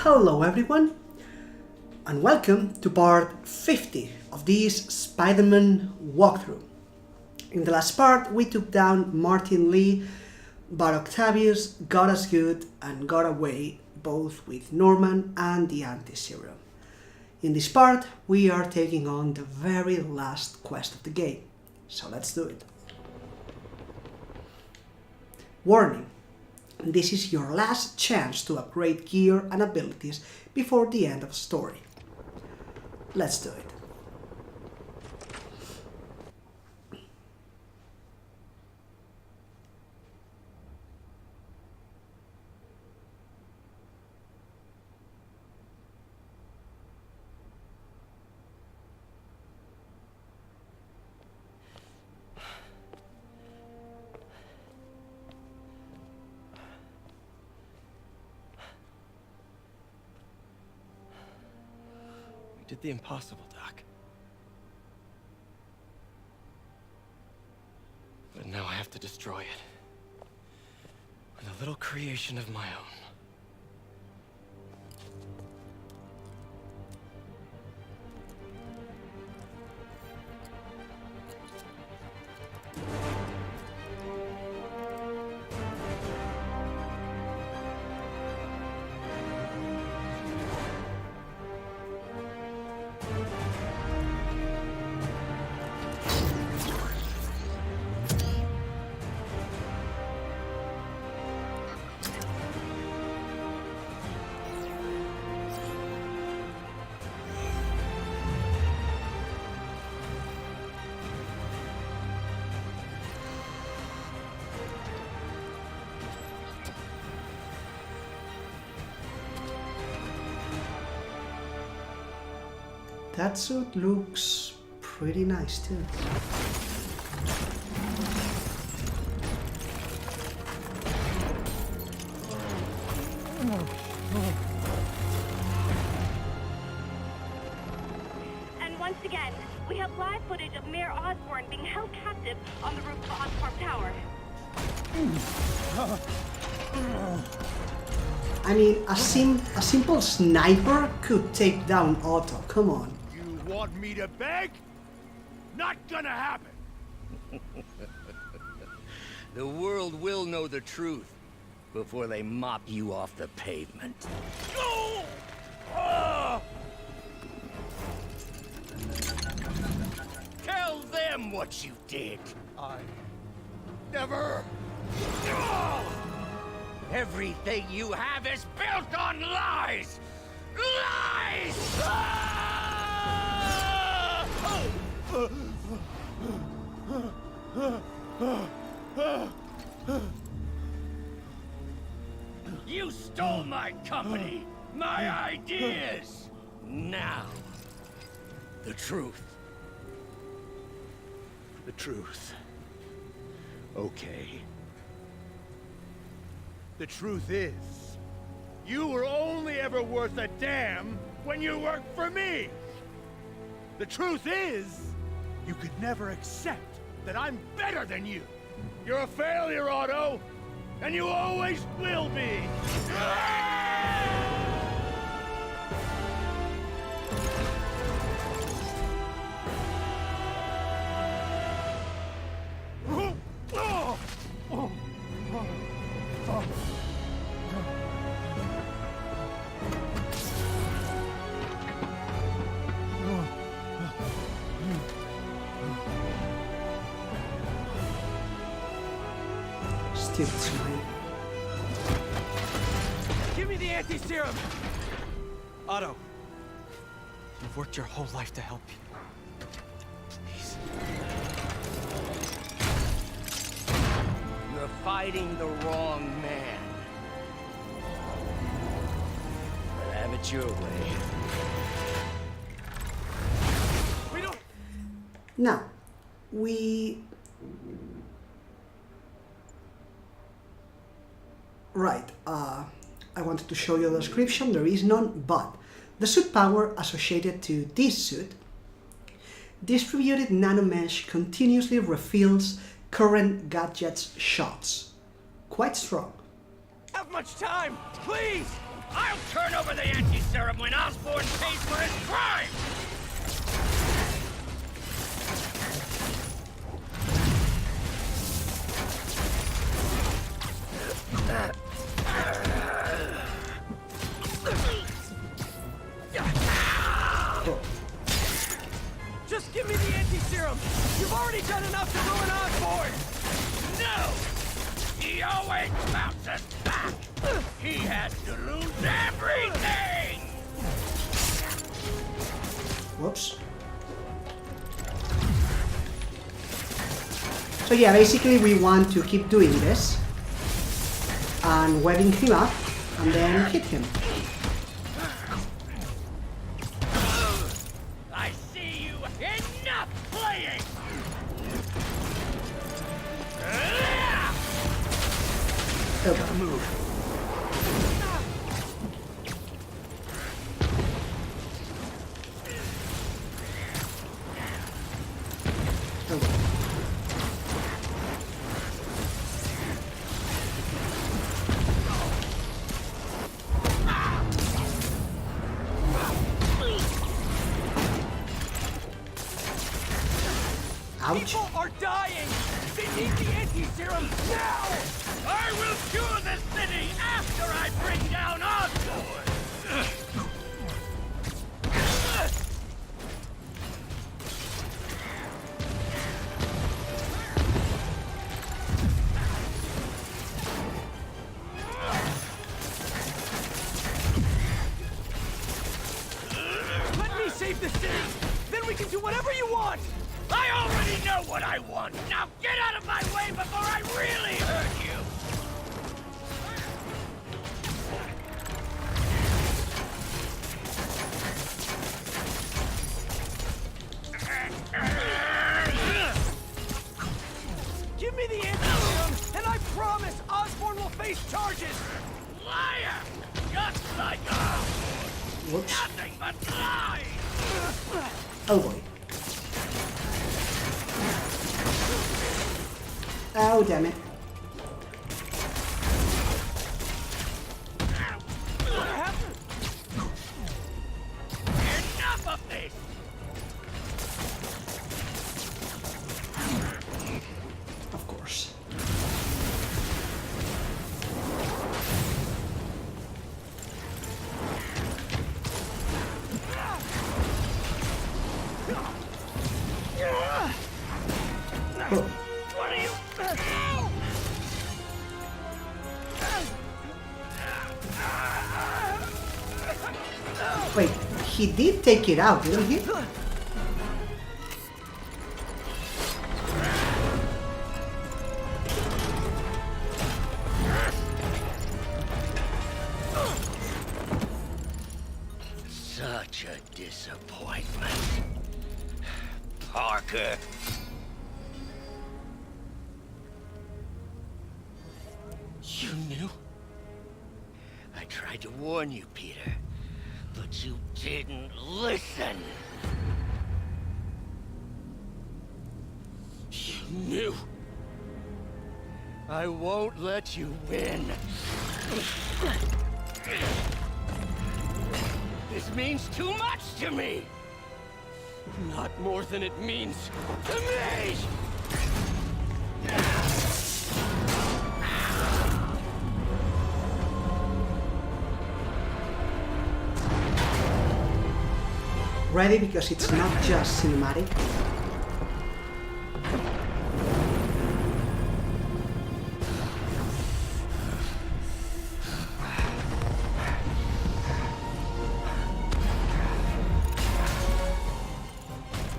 Hello everyone, and welcome to part 50 of this Spider-Man walkthrough. In the last part we took down Martin Lee, but Octavius got us good and got away both with Norman and the Anti-Serum. In this part we are taking on the very last quest of the game, so let's do it. Warning. This is your last chance to upgrade gear and abilities before the end of the story. Let's do it. Did the impossible, Doc. But now I have to destroy it. With a little creation of my own. That suit looks pretty nice too. And once again, we have live footage of Mayor Osborn being held captive on the roof of Oscorp Tower. I mean, a simple sniper could take down Otto, come on. You want me to beg? Not gonna happen! The world will know the truth before they mop you off the pavement. Go! Ah! Tell them what you did. I never... Ah! Everything you have is built on lies! Lies! You stole my company, my ideas! Now, the truth. The truth. Okay. The truth is, you were only ever worth a damn when you worked for me! The truth is, you could never accept that I'm better than you! You're a failure, Otto! And you always will be! Stupid smile. Give me the anti-serum! Otto, you've worked your whole life to help people. Please. You're fighting the wrong man. But have it your way. We don't... Now, we... Right, I wanted to show you the description, there is none, but the suit power associated to this suit, distributed nanomesh continuously refills current gadget's shots. Quite strong. Have much time, please! I'll turn over the anti-serum when Osborn pays for his crime! Just give me the anti-serum! You've already done enough to ruin Osborn! No! He always bounces back! He has to lose everything! Whoops. So yeah, basically we want to keep doing this and webbing him up and then hit him. I see you! Enough playing! Elbow. Move. Elbow. Ouch. People are dying! They need the anti-serum now! I will cure the city after I bring down Osborn! Let me save the city! Then we can do whatever you want! I already know what I want! Now get out of my way before I really hurt you! Give me the anti-serum, and I promise Osborn will face charges! Liar! Just like Osborn! Whoops. Nothing but lies! Oh boy. Oh damn it. Enough of this! Of course. Oh. What are you... Wait, he did take it out, didn't he? Such a disappointment. Parker. You knew? I tried to warn you, Peter, but you didn't listen. You knew. I won't let you win. This means too much to me! Not more than it means to me! Ready, because it's not just cinematic.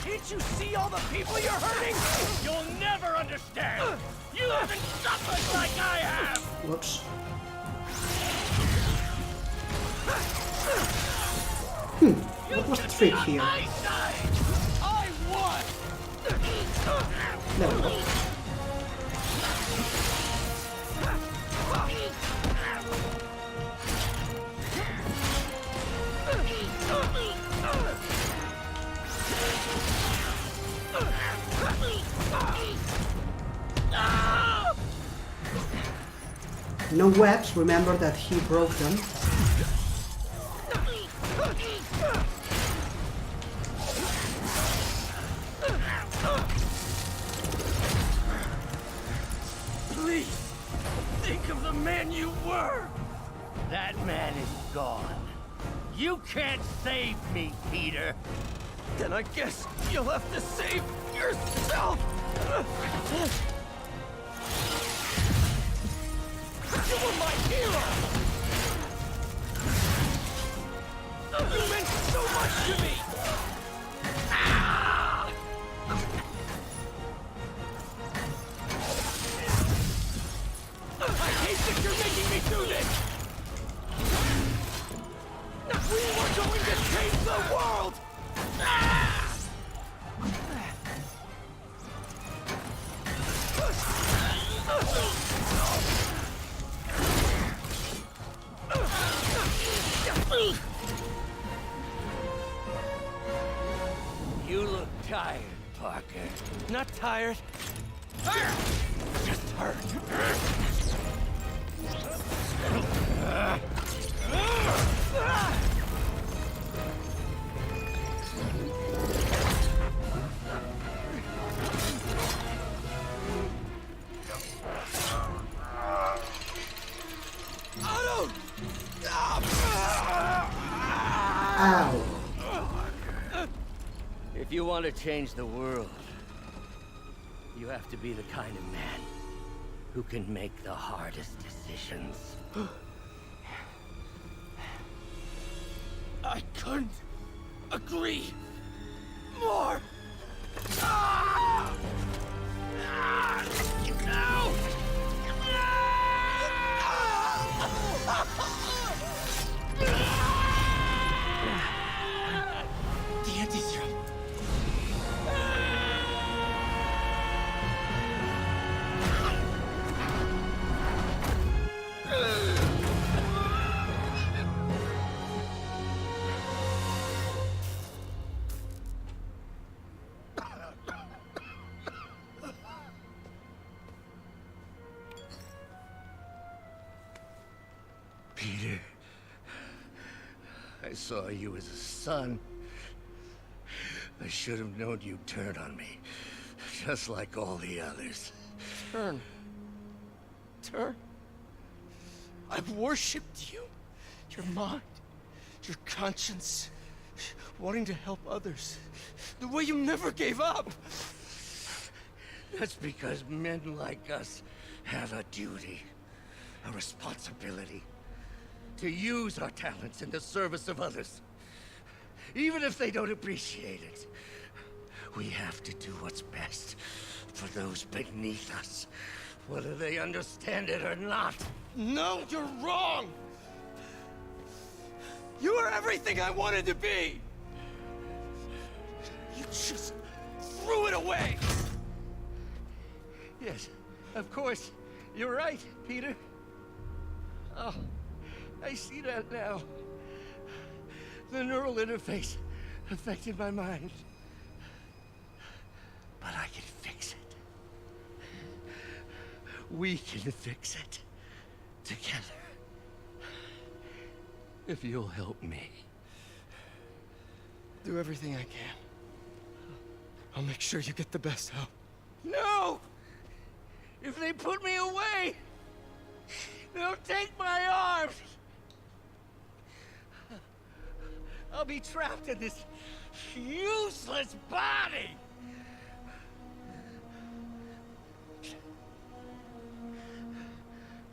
Can't you see all the people you're hurting? You'll never understand! You haven't suffered like I have! Whoops. What was the trick here? My side! I won! There we go. No webs, remember that he broke them. the man you were! That man is gone. You can't save me, Peter. Then I guess you'll have to save yourself! You were my hero! You meant so much to me! I hate that you're making me do this! We were going to change the world! You look tired, Parker. Not tired. Just hurt. Ow. If you want to change the world, you have to be the kind of man who can make the hardest decisions. I couldn't agree more. No! The anti-serum. Peter, I saw you as a son. I should have known you'd turn on me, just like all the others. Turn. I've worshipped you. Your mind, your conscience, wanting to help others. The way you never gave up. That's because men like us have a duty, a responsibility, to use our talents in the service of others. Even if they don't appreciate it, we have to do what's best for those beneath us, whether they understand it or not. No, you're wrong. You are everything I wanted to be. You just threw it away. Yes, of course. You're right, Peter. Oh, I see that now. The neural interface affected my mind. But I can fix it. We can fix it. Together. If you'll help me. Do everything I can. I'll make sure you get the best help. No! If they put me away, they'll take my arms. I'll be trapped in this useless body.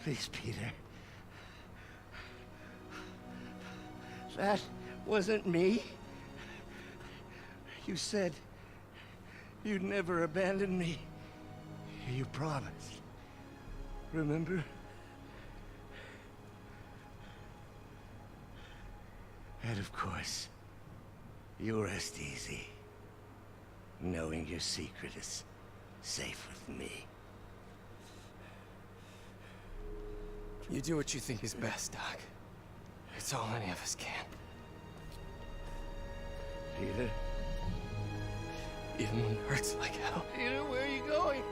Please, Peter. That wasn't me. You said you'd never abandon me. You promised. Remember? And of course, you rest easy, knowing your secret is safe with me. You do what you think is best, Doc. It's all any of us can. Peter? Even when it hurts like hell. Peter, where are you going?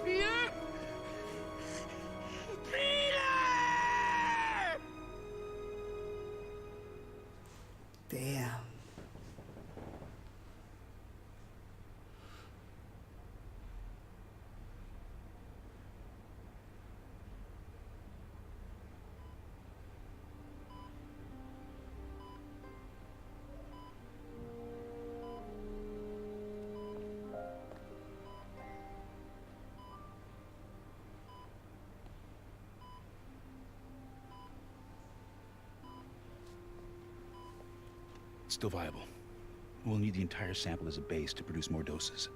Peter? Peter! Damn. It's still viable. We'll need the entire sample as a base to produce more doses.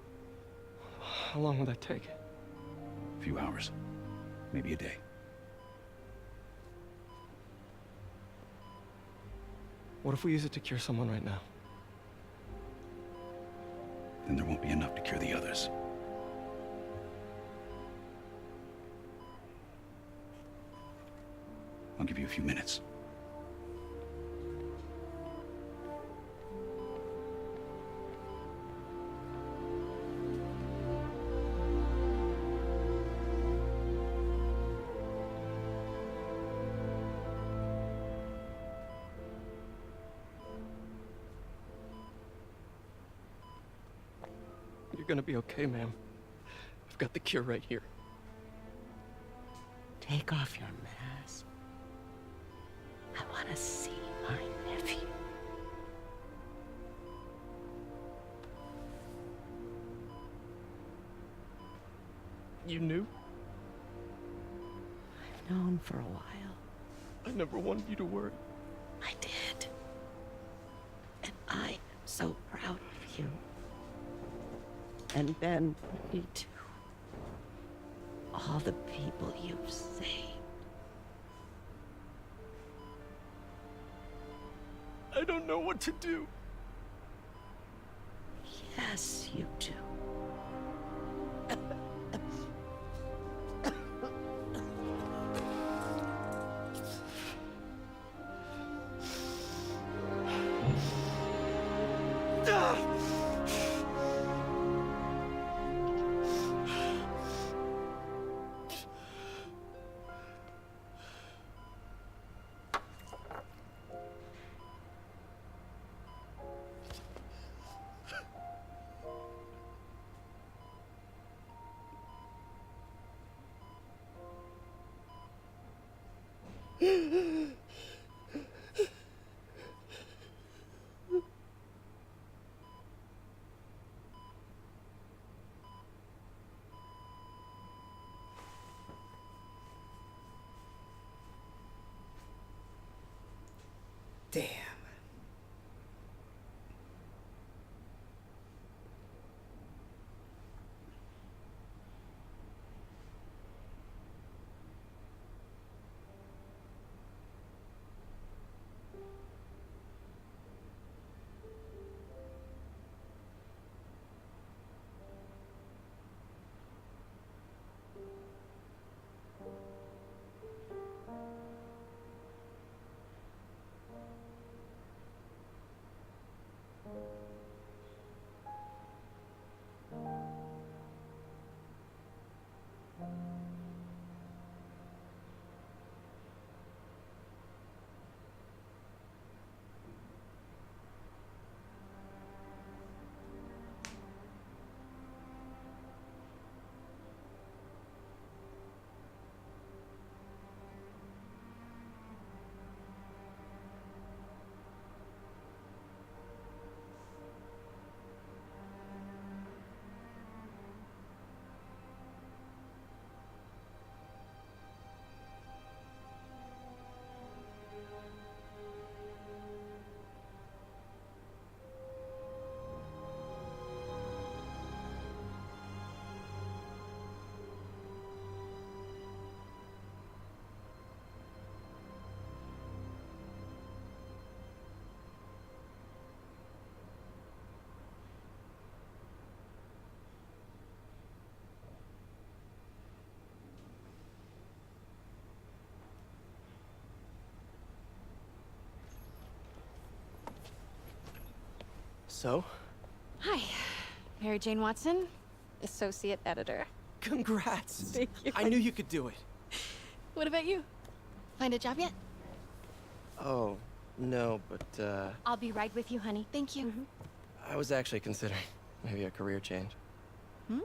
How long will that take? A few hours. Maybe a day. What if we use it to cure someone right now? Then there won't be enough to cure the others. I'll give you a few minutes. You're gonna be okay, ma'am. I've got the cure right here. Take off your mask. I want to see my nephew. You knew? I've known for a while. I never wanted you to worry. I did. And I am so proud of you. And Ben, me too. All the people you've saved. I don't know what to do. Yes, you do. Damn. So? Hi, Mary Jane Watson, Associate Editor. Congrats! Thank you. I knew you could do it. What about you? Find a job yet? Oh, no, but, I'll be right with you, honey. Thank you. I was actually considering maybe a career change. Hmm?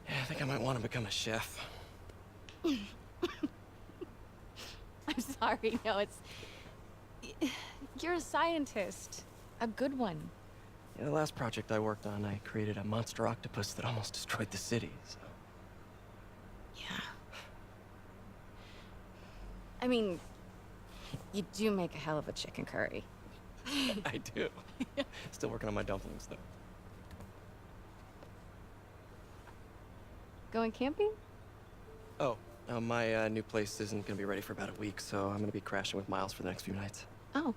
Yeah, I think I might want to become a chef. I'm sorry, no, it's... You're a scientist. A good one. Yeah, the last project I worked on, I created a monster octopus that almost destroyed the city, so... Yeah. I mean, you do make a hell of a chicken curry. I do. Still working on my dumplings, though. Going camping? Oh, my new place isn't gonna be ready for about a week, so I'm gonna be crashing with Miles for the next few nights. Oh.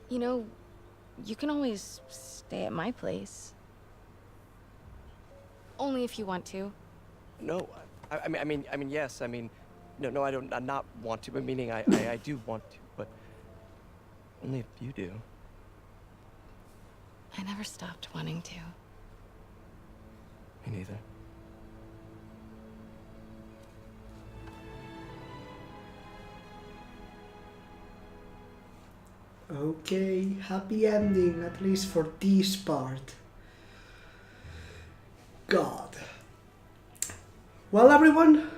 You know, you can always stay at my place. Only if you want to. No, I mean, yes. I mean, no, I don't. I not want to, but meaning I do want to, but only if you do. I never stopped wanting to. Me neither. Okay, happy ending, at least for this part. God. Well, everyone,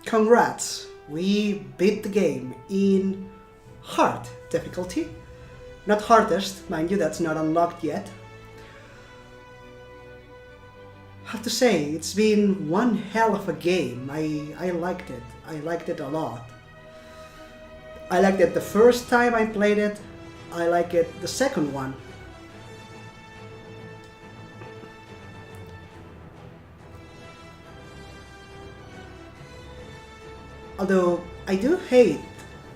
congrats. We beat the game in hard difficulty. Not hardest, mind you, that's not unlocked yet. I have to say, it's been one hell of a game. I liked it. I liked it a lot. I liked it the first time I played it. I like it the second one. Although I do hate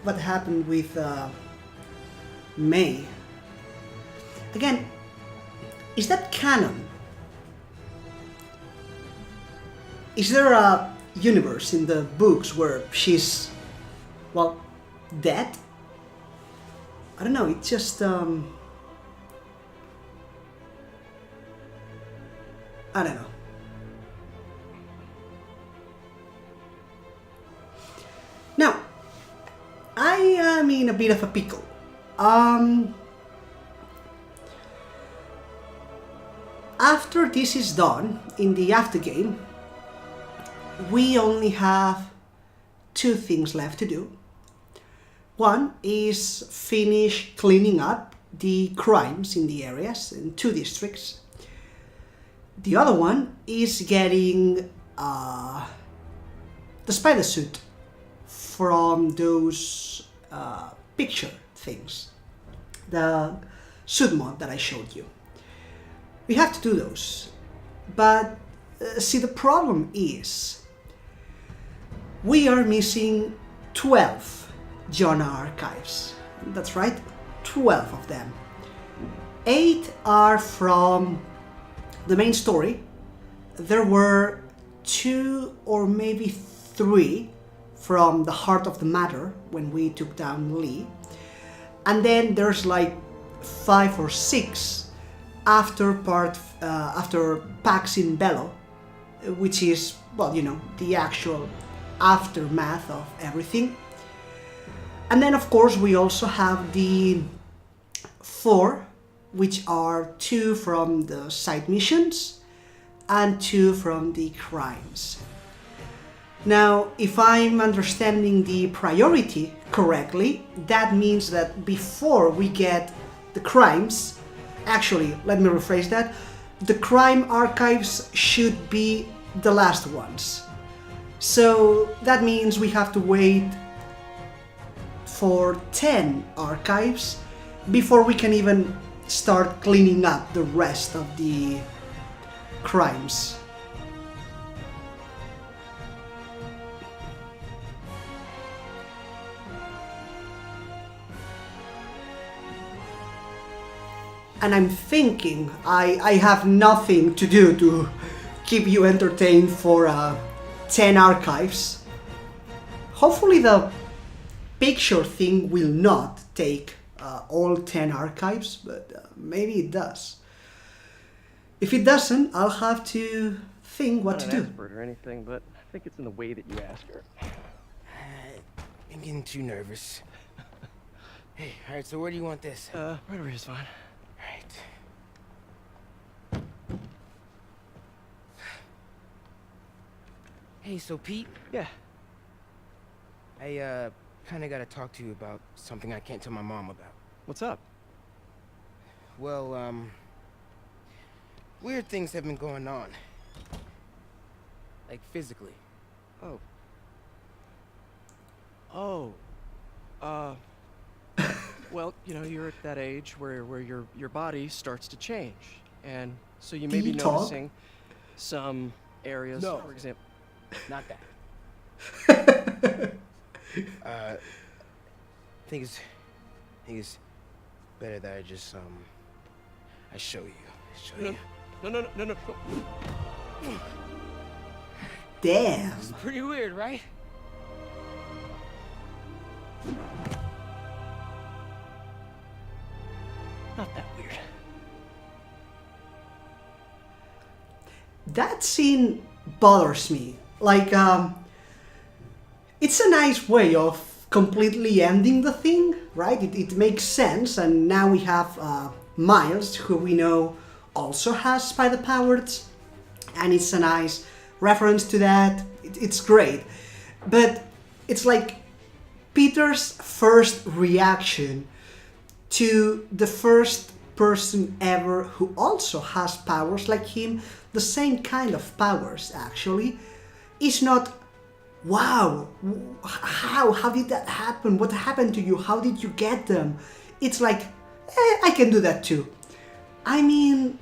what happened with May. Again, is that canon? Is there a universe in the books where she's, well, dead? I don't know, it's just I don't know. Now, I am in a bit of a pickle. After this is done, in the aftergame, we only have two things left to do. One is finish cleaning up the crimes in the areas, in 2 districts. The other one is getting the spider suit from those picture things, the suit mod that I showed you. We have to do those, but see, the problem is we are missing 12 genre archives. That's right, 12 of them. 8 are from the main story. There were 2 or maybe 3 from the heart of the matter when we took down Lee. And then there's like 5 or 6 after packs in Bello, which is, well, you know, the actual aftermath of everything. And then of course we also have the 4, which are 2 from the side missions and 2 from the crimes. Now, if I'm understanding the priority correctly, that means that before we get the crimes, actually, let me rephrase that, the crime archives should be the last ones. So that means we have to wait for 10 archives before we can even start cleaning up the rest of the crimes. And I'm thinking I have nothing to do to keep you entertained for 10 archives. Hopefully the picture thing will not take all 10 archives, but maybe it does. If it doesn't, I'll have to think what to do. Not an expert or anything, but I think it's in the way that you ask her. I'm getting too nervous. Hey, alright, so where do you want this? Right over here is fine. Right. Hey, so Pete? Yeah. I, kinda gotta talk to you about something I can't tell my mom about. What's up? Well, weird things have been going on. Like, physically. Oh. Well, you know, you're at that age where your body starts to change, and so you may be Detox? noticing some areas, No. for example. Not that. I think it's better that I just I show you. No, no. Damn. It's pretty weird, right? Not that weird. That scene bothers me. Like, it's a nice way of completely ending the thing, right? It makes sense, and now we have Miles, who we know also has spider powers, and it's a nice reference to that. It's great. But it's like Peter's first reaction to the first person ever who also has powers like him, the same kind of powers actually, is not, wow, how did that happen? What happened to you? How did you get them? It's like, I can do that too. I mean,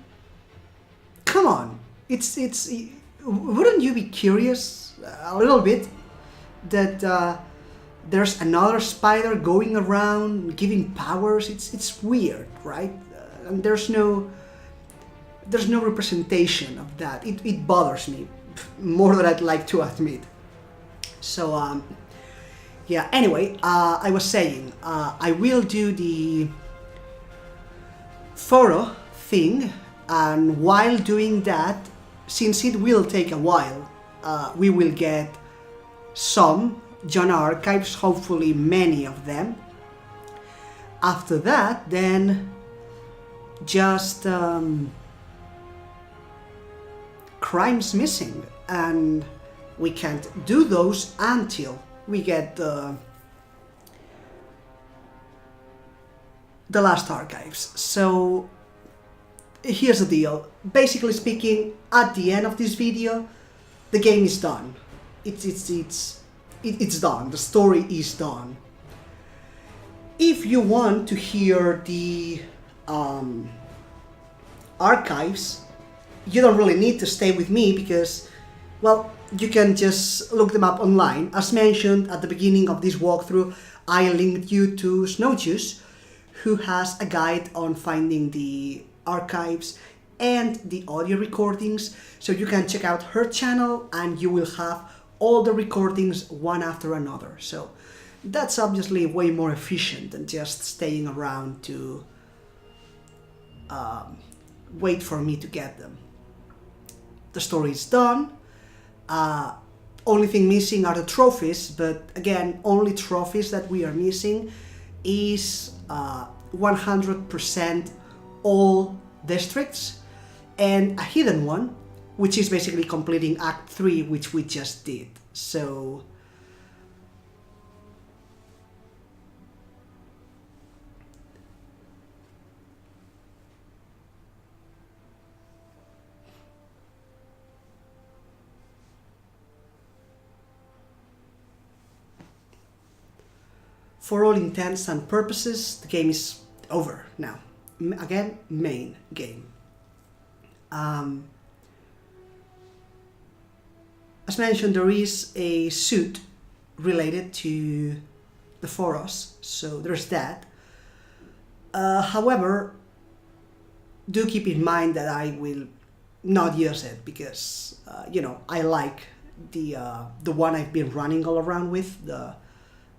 come on. Wouldn't you be curious a little bit that there's another spider going around giving powers? It's weird, right? And there's no representation of that. It bothers me more than I'd like to admit. So yeah. Anyway, I was saying I will do the photo thing, and while doing that, since it will take a while, we will get some John archives, hopefully many of them. After that, then just crimes missing, and we can't do those until we get the last archives. So here's the deal. Basically speaking, at the end of this video, the game is done. It's done. The story is done. If you want to hear the archives, you don't really need to stay with me because, well, you can just look them up online. As mentioned at the beginning of this walkthrough, I linked you to Snowjuice, who has a guide on finding the archives and the audio recordings, so you can check out her channel and you will have all the recordings one after another. So that's obviously way more efficient than just staying around to wait for me to get them. The story is done. Only thing missing are the trophies, but again, only trophies that we are missing is 100% all districts and a hidden one, which is basically completing Act 3, which we just did. So for all intents and purposes, the game is over now. Again, main game. As mentioned, there is a suit related to the Foros, so there's that. However, do keep in mind that I will not use it because, you know, I like the one I've been running all around with, the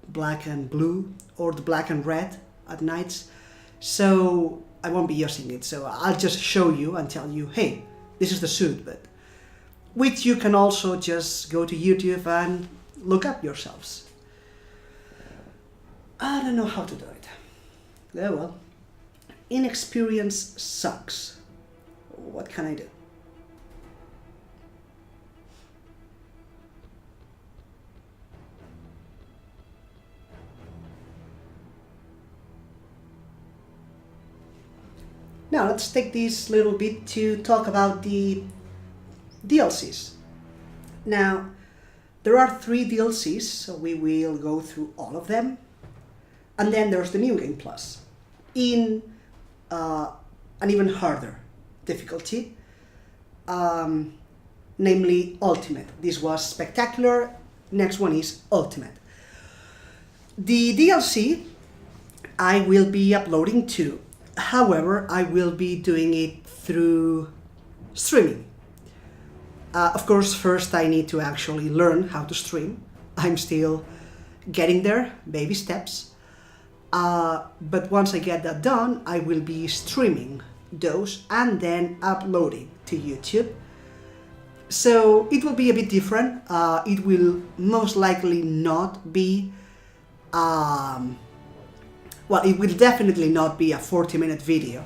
black and blue or the black and red at nights. So I won't be using it. So I'll just show you and tell you, hey, this is the suit, but which you can also just go to YouTube and look up yourselves. I don't know how to do it. Oh well. Inexperience sucks. What can I do? Now let's take this little bit to talk about the DLCs. Now, there are 3 DLCs, so we will go through all of them. And then there's the New Game Plus. in an even harder difficulty, namely Ultimate. This was Spectacular, next one is Ultimate. The DLC I will be uploading too, however I will be doing it through streaming. Of course, first I need to actually learn how to stream. I'm still getting there, baby steps. But once I get that done, I will be streaming those and then uploading to YouTube. So it will be a bit different. It will most likely not be, well, it will definitely not be a 40-minute video,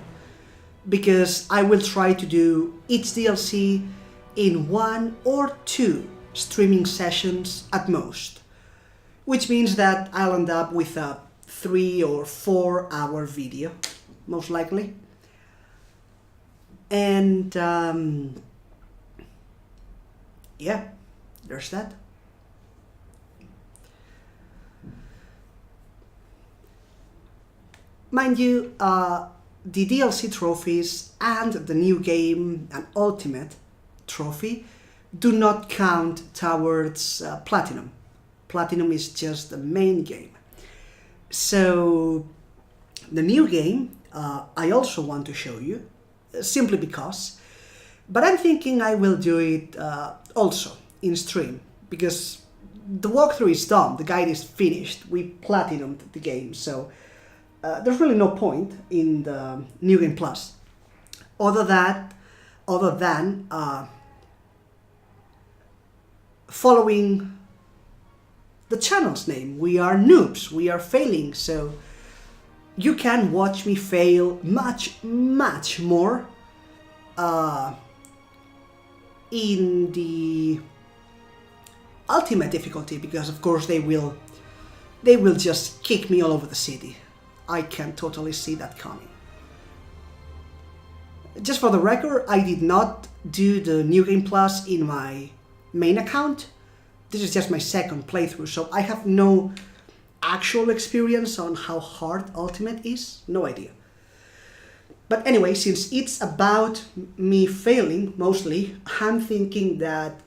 because I will try to do each DLC in 1 or 2 streaming sessions at most, which means that I'll end up with a 3 or 4 hour video, most likely. And yeah, there's that. Mind you, the DLC trophies and the new game and Ultimate trophy do not count towards Platinum. Platinum is just the main game. So the new game I also want to show you, simply because, but I'm thinking I will do it also in stream, because the walkthrough is done, the guide is finished, we platinumed the game, so there's really no point in the New Game Plus, other than following the channel's name. We are noobs, we are failing, so you can watch me fail much more in the Ultimate difficulty, because of course they will just kick me all over the city. I can totally see that coming. Just for the record, I did not do the New Game Plus in my main account. This is just my second playthrough, so I have no actual experience on how hard Ultimate is, no idea. But anyway, since it's about me failing mostly, I'm thinking that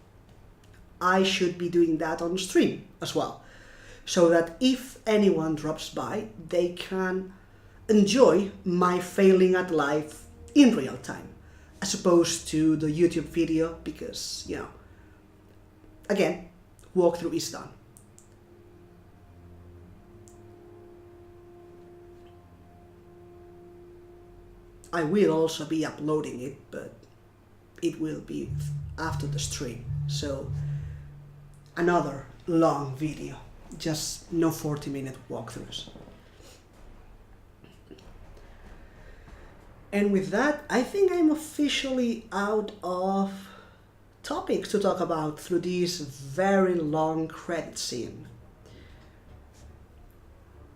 I should be doing that on stream as well, so that if anyone drops by, they can enjoy my failing at life in real time, as opposed to the YouTube video, because, you know, again, walkthrough is done. I will also be uploading it, but it will be after the stream, so another long video, just no 40-minute walkthroughs. And with that, I think I'm officially out of topics to talk about through this very long credit scene.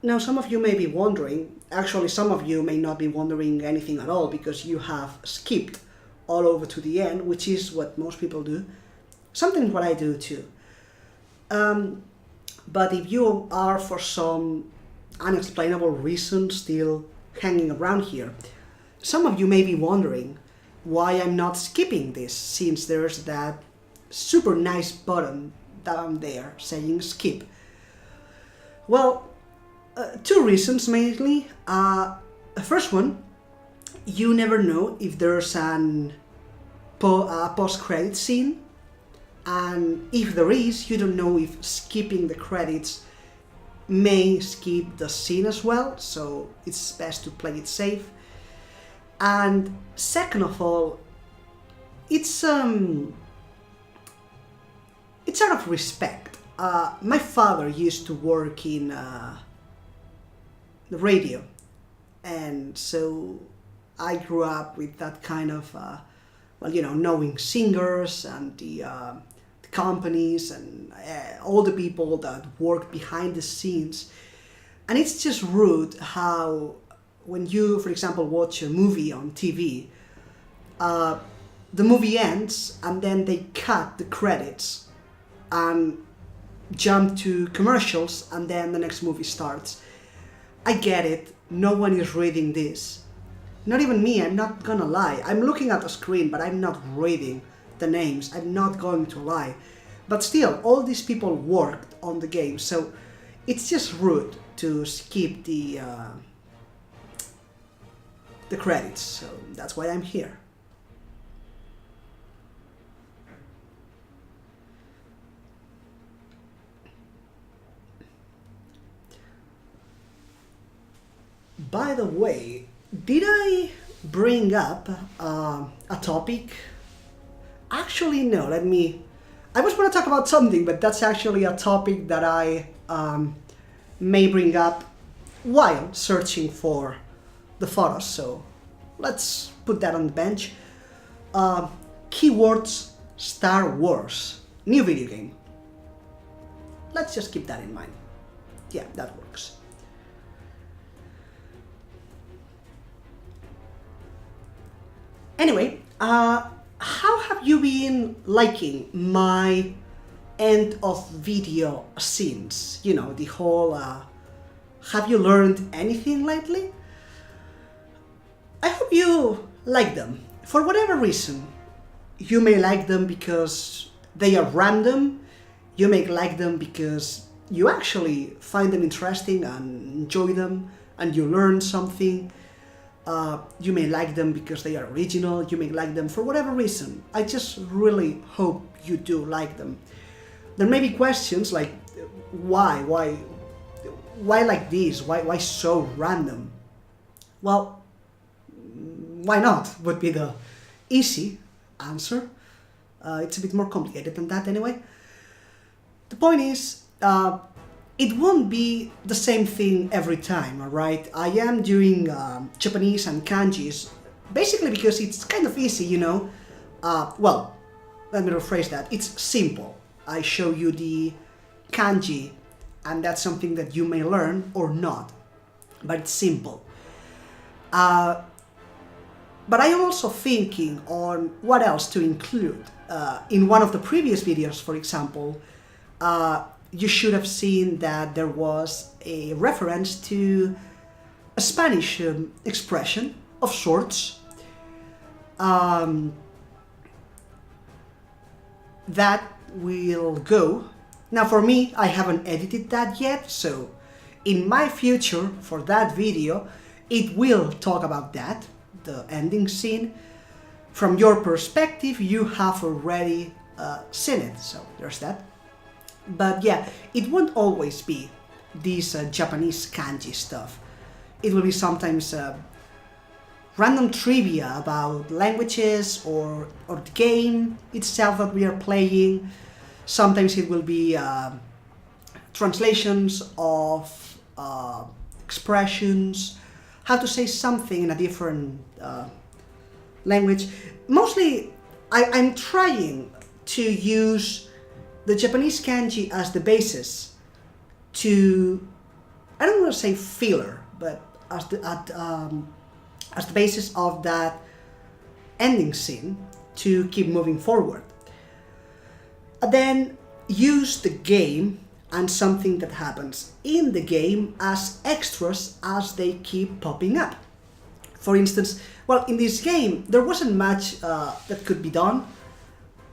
Now, some of you may be wondering, actually some of you may not be wondering anything at all, because you have skipped all over to the end, which is what most people do. Something what I do too. But if you are for some unexplainable reason still hanging around here, some of you may be wondering why I'm not skipping this, since there's that super nice button down there saying skip. Well, 2 reasons mainly. The first one, you never know if there's an post-credit scene, and if there is, you don't know if skipping the credits may skip the scene as well, so it's best to play it safe. And second of all, it's out of respect. My father used to work in the radio, and so I grew up with that kind of, well, you know, knowing singers and the companies and all the people that work behind the scenes. And it's just rude how, when you, for example, watch a movie on TV, the movie ends and then they cut the credits and jump to commercials, and then the next movie starts. I get it, no one is reading this. Not even me, I'm not gonna lie. I'm looking at the screen, but I'm not reading the names, I'm not going to lie. But still, all these people worked on the game, so it's just rude to skip the credits, so that's why I'm here. By the way, did I bring up a topic? Actually, no, I was going to talk about something, but that's actually a topic that I may bring up while searching for the photos, so let's put that on the bench. Keywords Star Wars, new video game. Let's just keep that in mind. Yeah, that works. Anyway, how have you been liking my end of video scenes? You know, the whole, have you learned anything lately? I hope you like them. For whatever reason, you may like them because they are random, you may like them because you actually find them interesting and enjoy them and you learn something. You may like them because they are original, you may like them for whatever reason. I just really hope you do like them. There may be questions like, why like this? Why so random? Well, why not would be the easy answer. It's a bit more complicated than that anyway. The point is, it won't be the same thing every time, alright? I am doing Japanese and kanjis, basically because it's kind of easy, you know? Well, let me rephrase that. It's simple. I show you the kanji, and that's something that you may learn or not, but it's simple. But I am also thinking on what else to include. In one of the previous videos, for example, you should have seen that there was a reference to a Spanish expression of sorts that will go. Now for me, I haven't edited that yet, so in my future, for that video, it will talk about that, the ending scene. From your perspective, you have already seen it, so there's that. But yeah, it won't always be this Japanese kanji stuff. It will be sometimes random trivia about languages or the game itself that we are playing. Sometimes it will be translations of expressions, how to say something in a different language. Mostly, I'm trying to use the Japanese kanji as the basis to, I don't want to say filler, but as the basis of that ending scene to keep moving forward. And then use the game and something that happens in the game as extras as they keep popping up. For instance, well, in this game, there wasn't much that could be done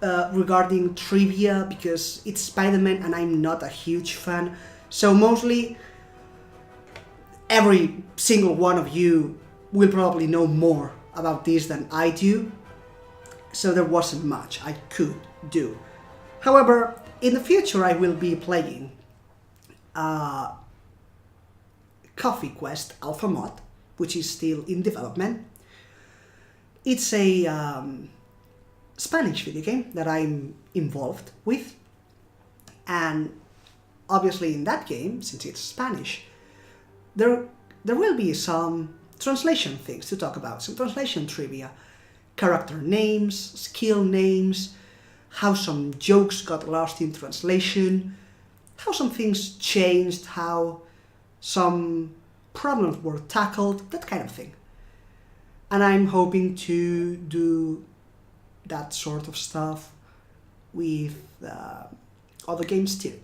regarding trivia because it's Spider-Man and I'm not a huge fan. So mostly, every single one of you will probably know more about this than I do. So there wasn't much I could do. However, in the future I will be playing Coffee Quest Alpha Mod, which is still in development. It's a Spanish video game that I'm involved with, and obviously in that game, since it's Spanish, there will be some translation things to talk about, some translation trivia, character names, skill names, how some jokes got lost in translation, how some things changed, how some problems were tackled, that kind of thing. And I'm hoping to do that sort of stuff with other games too.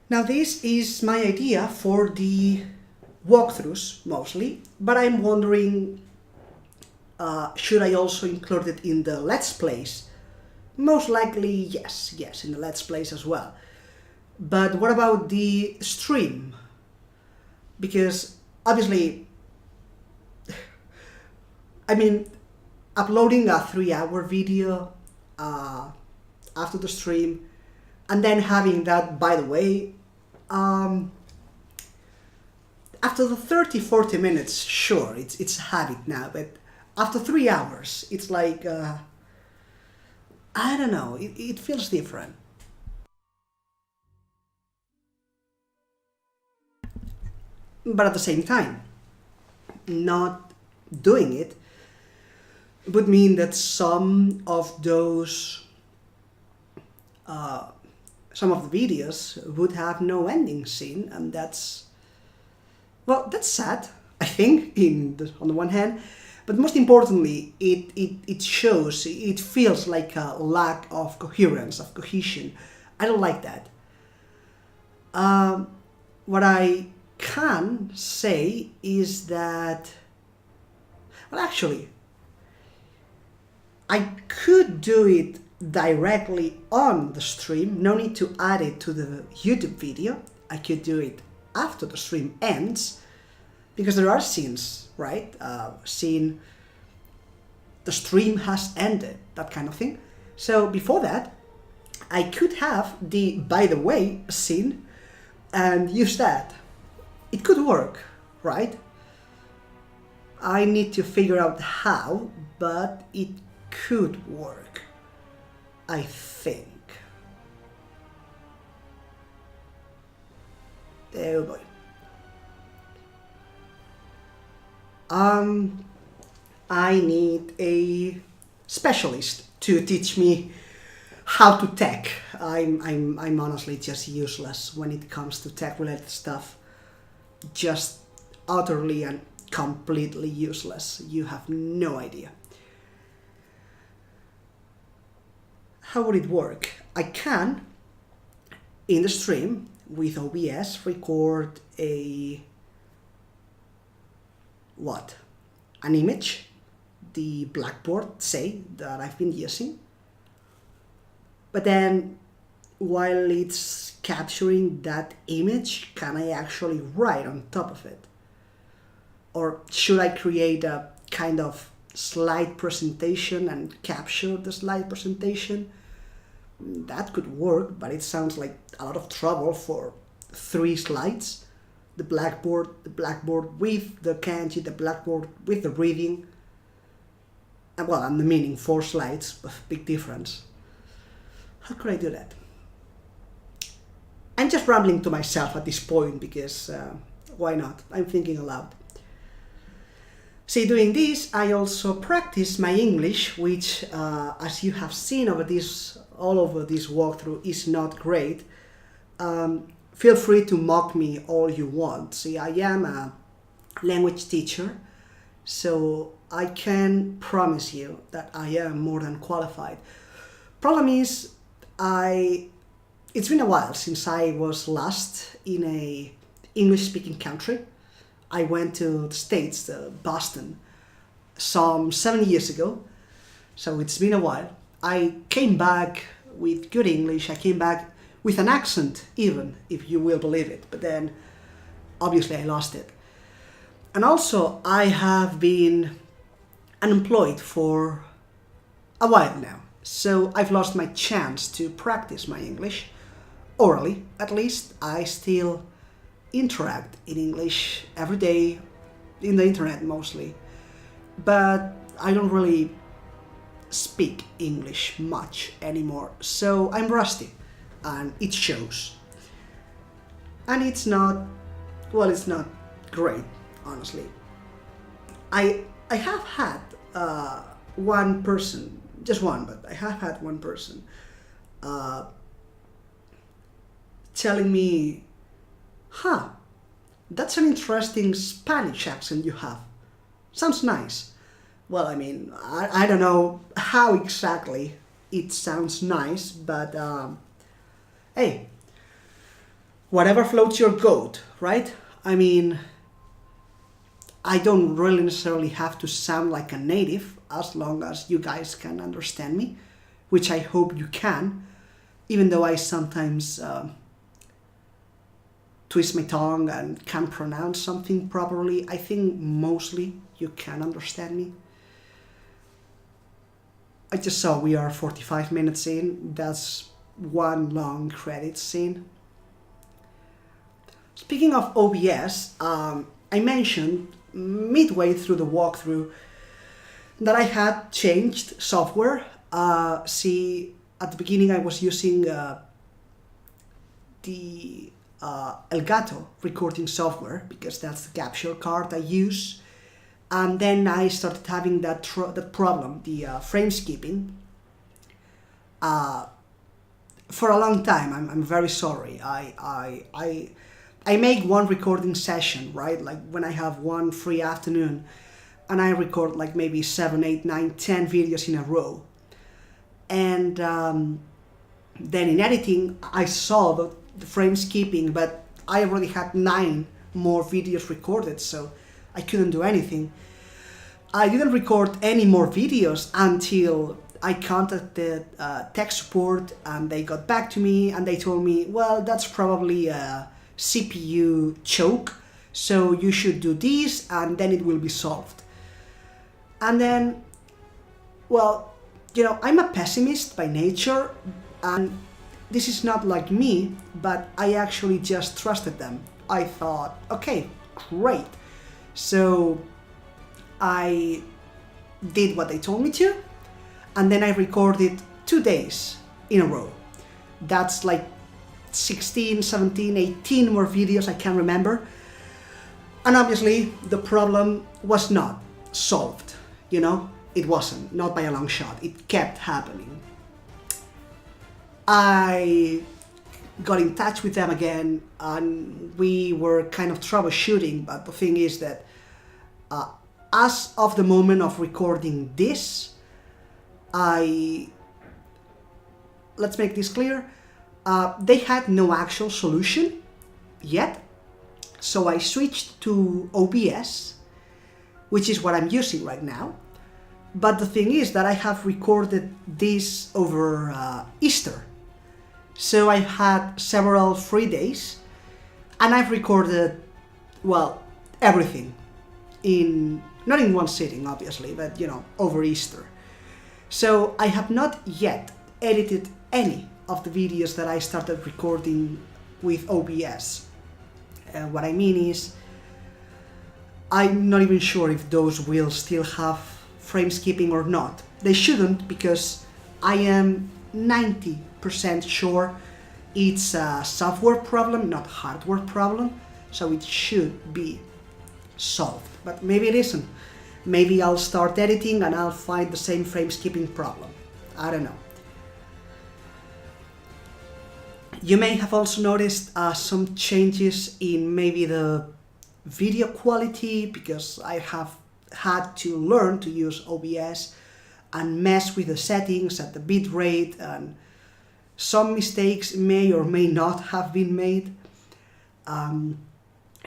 Now this is my idea for the walkthroughs mostly, but I'm wondering, should I also include it in the Let's Plays? Most likely yes, in the Let's Plays as well. But what about the stream? Because obviously, I mean, uploading a 3-hour video after the stream, and then having that, by the way, after the 30-40 minutes, sure, it's a habit now, but after 3 hours, it's like, I don't know, it feels different. But at the same time, not doing it would mean that some of those, some of the videos would have no ending scene, and that's, well, that's sad, I think, on the one hand, but most importantly, it shows, it feels like a lack of coherence, of cohesion. I don't like that. What I can say is that, well, actually, I could do it directly on the stream, no need to add it to the YouTube video. I could do it after the stream ends, because there are scenes, right? Scene, the stream has ended, that kind of thing. So before that, I could have the by the way scene and use that. It could work, right? I need to figure out how, but it could work, I think. Oh boy. I need a specialist to teach me how to tech. I'm honestly just useless when it comes to tech related stuff. Just utterly and completely useless. You have no idea. How would it work? I can, in the stream with OBS, record an image, the blackboard, say, that I've been using. But then, while it's capturing that image, can I actually write on top of it? Or should I create a kind of slide presentation and capture the slide presentation? That could work, but it sounds like a lot of trouble for 3 slides. The blackboard with the kanji, the blackboard with the reading. And the meaning, 4 slides, big difference. How could I do that? I'm just rambling to myself at this point because why not? I'm thinking aloud. See, doing this, I also practice my English, which, as you have seen all over this walkthrough, is not great. Feel free to mock me all you want. See, I am a language teacher, so I can promise you that I am more than qualified. Problem is, it's been a while since I was last in a English-speaking country. I went to the States, Boston, some 7 years ago, so it's been a while. I came back with good English. I came back with an accent, even, if you will believe it, but then obviously I lost it. And also, I have been unemployed for a while now, so I've lost my chance to practice my English, orally at least. I still interact in English every day, in the internet mostly, but I don't really speak English much anymore, so I'm rusty, and it shows. And it's not great, honestly. I have had one person, just one, but I have had one person telling me, that's an interesting Spanish accent you have. Sounds nice. Well, I mean, I don't know how exactly it sounds nice, but hey, whatever floats your goat, right? I mean, I don't really necessarily have to sound like a native as long as you guys can understand me, which I hope you can, even though I sometimes twist my tongue and can't pronounce something properly. I think mostly you can understand me. I just saw we are 45 minutes in. That's one long credit scene. Speaking of OBS, I mentioned midway through the walkthrough that I had changed software. See, at the beginning I was using the Elgato recording software because that's the capture card I use. And then I started having that problem, the frame skipping. For a long time, I'm very sorry. I make one recording session, right? Like when I have one free afternoon, and I record like maybe 7, 8, 9, 10 videos in a row. And then in editing, I saw the frame skipping, but I already had 9 more videos recorded, so I couldn't do anything. I didn't record any more videos until I contacted tech support, and they got back to me and they told me, well, that's probably a CPU choke, so you should do this and then it will be solved. And then, well, you know, I'm a pessimist by nature, and this is not like me, but I actually just trusted them. I thought, okay, great. So I did what they told me to, and then I recorded 2 days in a row. That's like 16, 17, 18 more videos, I can't remember. And obviously the problem was not solved, you know? It wasn't, not by a long shot. It kept happening. I got in touch with them again, and we were kind of troubleshooting, but the thing is that as of the moment of recording this, let's make this clear, they had no actual solution yet, so I switched to OBS, which is what I'm using right now. But the thing is that I have recorded this over Easter, so I've had several free days, and I've recorded, well, everything not in one sitting obviously, but you know, over Easter. So I have not yet edited any of the videos that I started recording with OBS. What I mean is, I'm not even sure if those will still have frame skipping or not. They shouldn't, because I am 90% sure it's a software problem, not hardware problem, so it should be solved. But maybe it isn't. Maybe I'll start editing and I'll find the same frame skipping problem. I don't know. You may have also noticed some changes in maybe the video quality, because I have had to learn to use OBS and mess with the settings at the bitrate, and some mistakes may or may not have been made.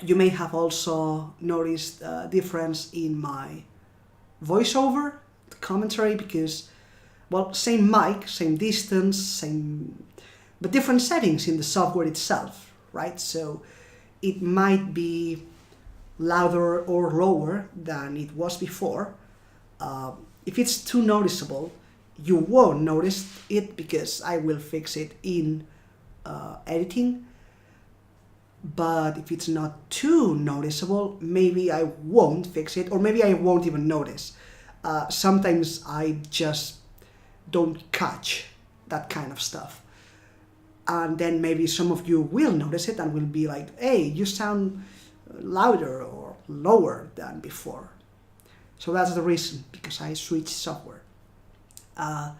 You may have also noticed a difference in my voiceover, the commentary, because, well, same mic, same distance, but different settings in the software itself, right? So it might be louder or lower than it was before. If it's too noticeable, you won't notice it, because I will fix it in editing. But if it's not too noticeable, maybe I won't fix it, or maybe I won't even notice. Sometimes I just don't catch that kind of stuff. And then maybe some of you will notice it and will be like, hey, you sound louder or lower than before. So that's the reason, because I switched software. I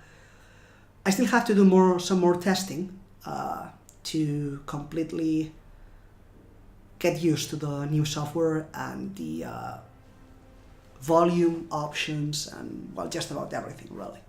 still have to do some more testing to completely get used to the new software and the volume options and, well, just about everything, really.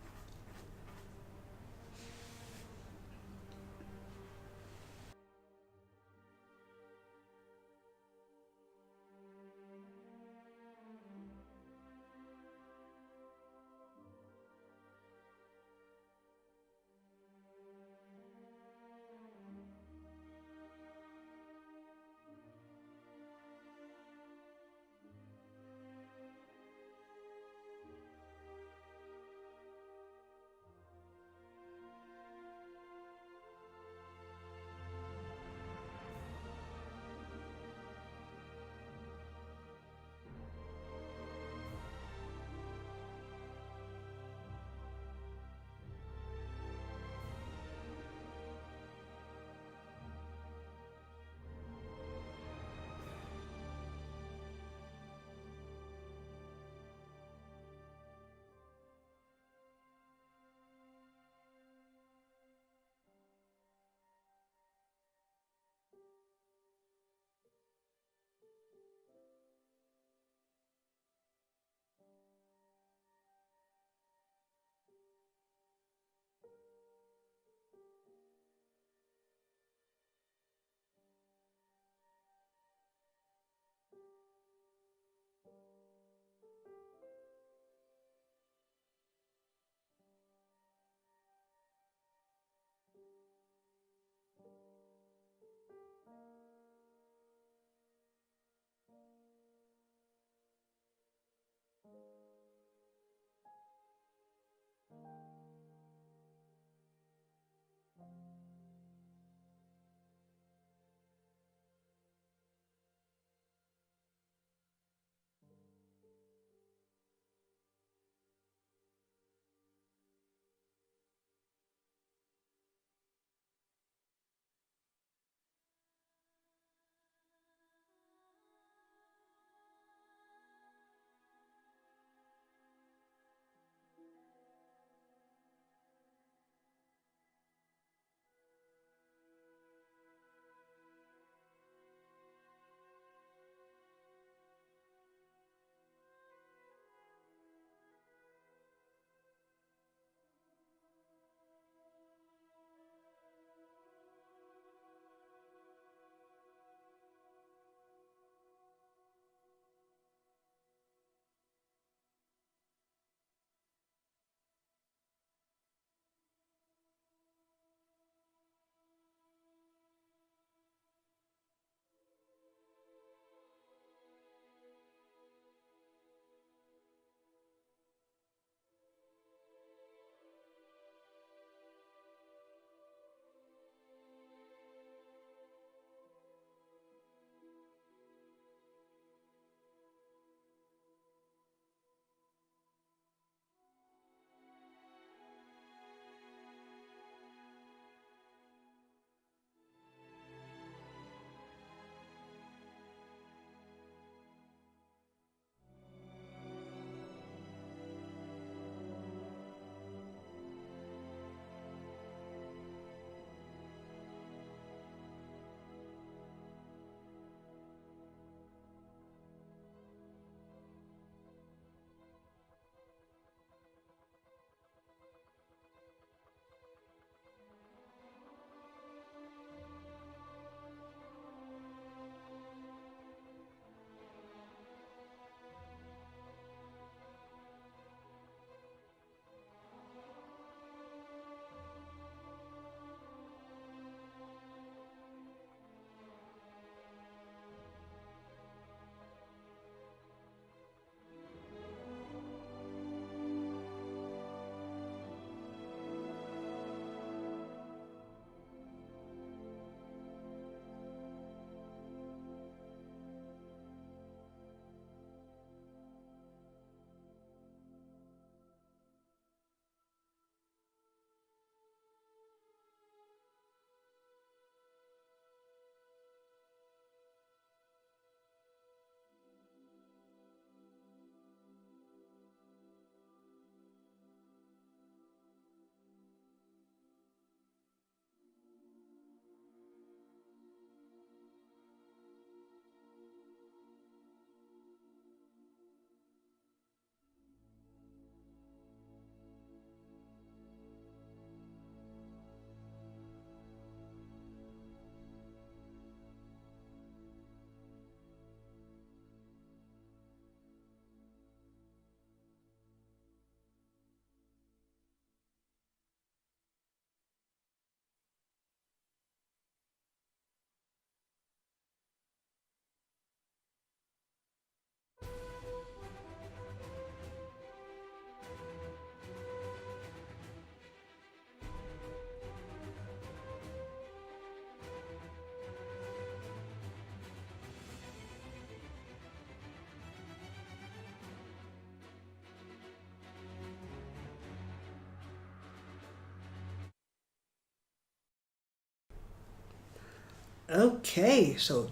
Okay, so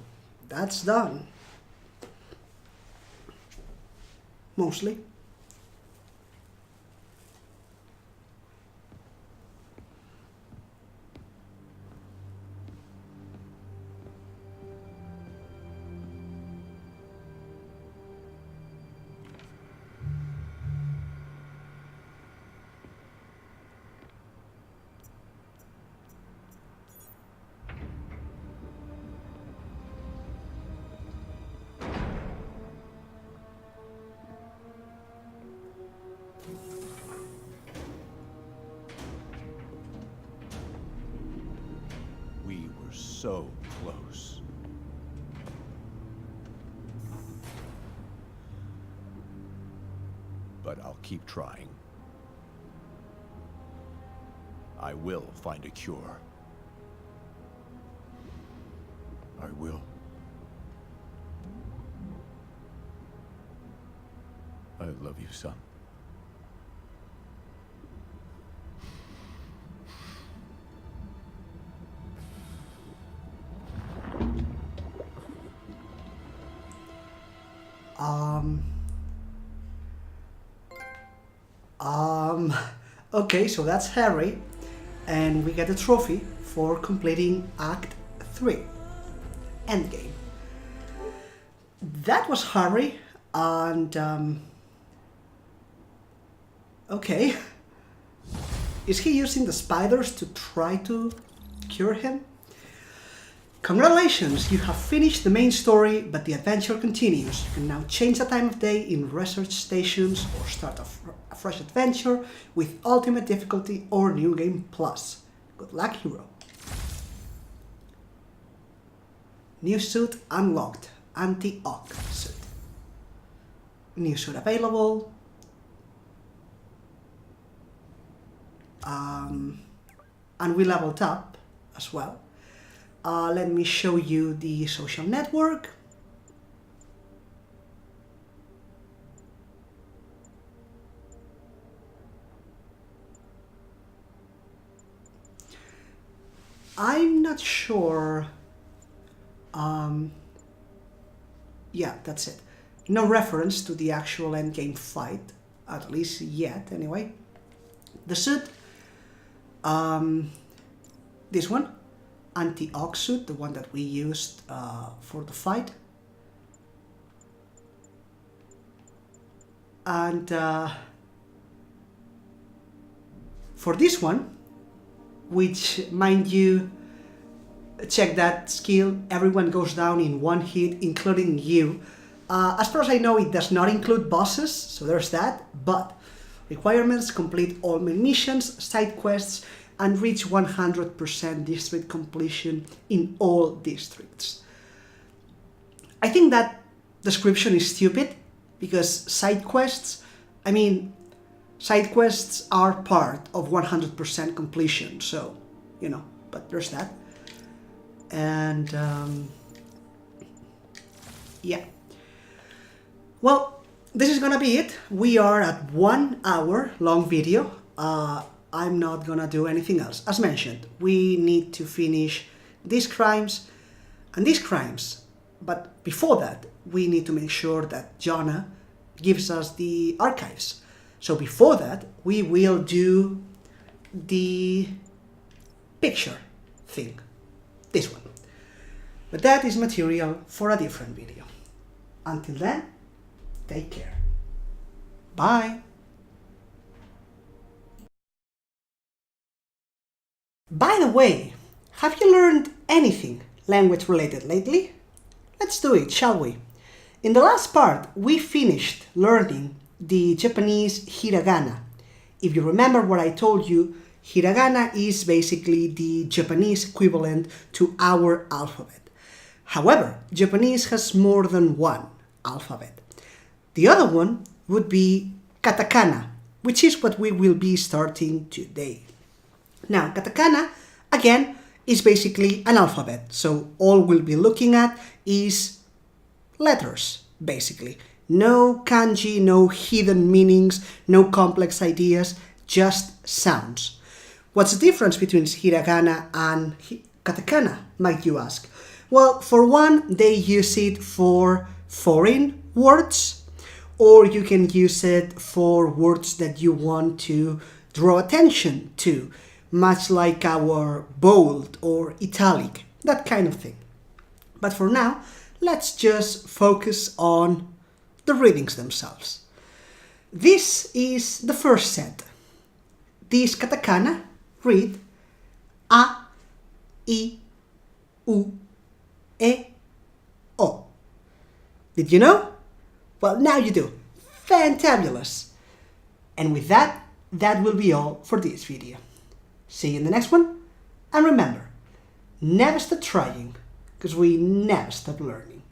that's done. Mostly. We were so close. But I'll keep trying. I will find a cure. I will. I love you, son. Okay, so that's Harry, and we get a trophy for completing Act 3, Endgame. That was Harry, and okay. Is he using the spiders to try to cure him? Congratulations, you have finished the main story, but the adventure continues. You can now change the time of day in research stations or start a fresh adventure with ultimate difficulty or New Game Plus. Good luck, hero. New suit unlocked, anti-Ock suit. New suit available. And we leveled up as well. Let me show you the social network. I'm not sure. Yeah, that's it. No reference to the actual endgame fight, at least yet, anyway. The suit, this one, anti-Ock suit, the one that we used for the fight. And for this one, which, mind you, check that skill, everyone goes down in one hit, including you. As far as I know, it does not include bosses, so there's that, but requirements: complete all main missions, side quests, and reach 100% district completion in all districts. I think that description is stupid, because side quests are part of 100% completion, so, you know, but there's that. And, yeah. Well, this is gonna be it. We are at 1 hour long video. I'm not gonna do anything else. As mentioned, we need to finish these crimes and these crimes. But before that, we need to make sure that Jonah gives us the archives. So before that, we will do the picture thing. This one. But that is material for a different video. Until then, take care. Bye. By the way, have you learned anything language related lately? Let's do it, shall we? In the last part, we finished learning the Japanese hiragana. If you remember what I told you, hiragana is basically the Japanese equivalent to our alphabet. However, Japanese has more than one alphabet. The other one would be katakana, which is what we will be starting today. Now, katakana, again, is basically an alphabet, so all we'll be looking at is letters, basically. No kanji, no hidden meanings, no complex ideas, just sounds. What's the difference between hiragana and katakana, might you ask? Well, for one, they use it for foreign words, or you can use it for words that you want to draw attention to, much like our bold or italic, that kind of thing. But for now, let's just focus on the readings themselves. This is the first set. These katakana read A, I, U, E, O. Did you know? Well, now you do. Fantabulous! And with that, that will be all for this video. See you in the next one, and remember, never stop trying, because we never stop learning.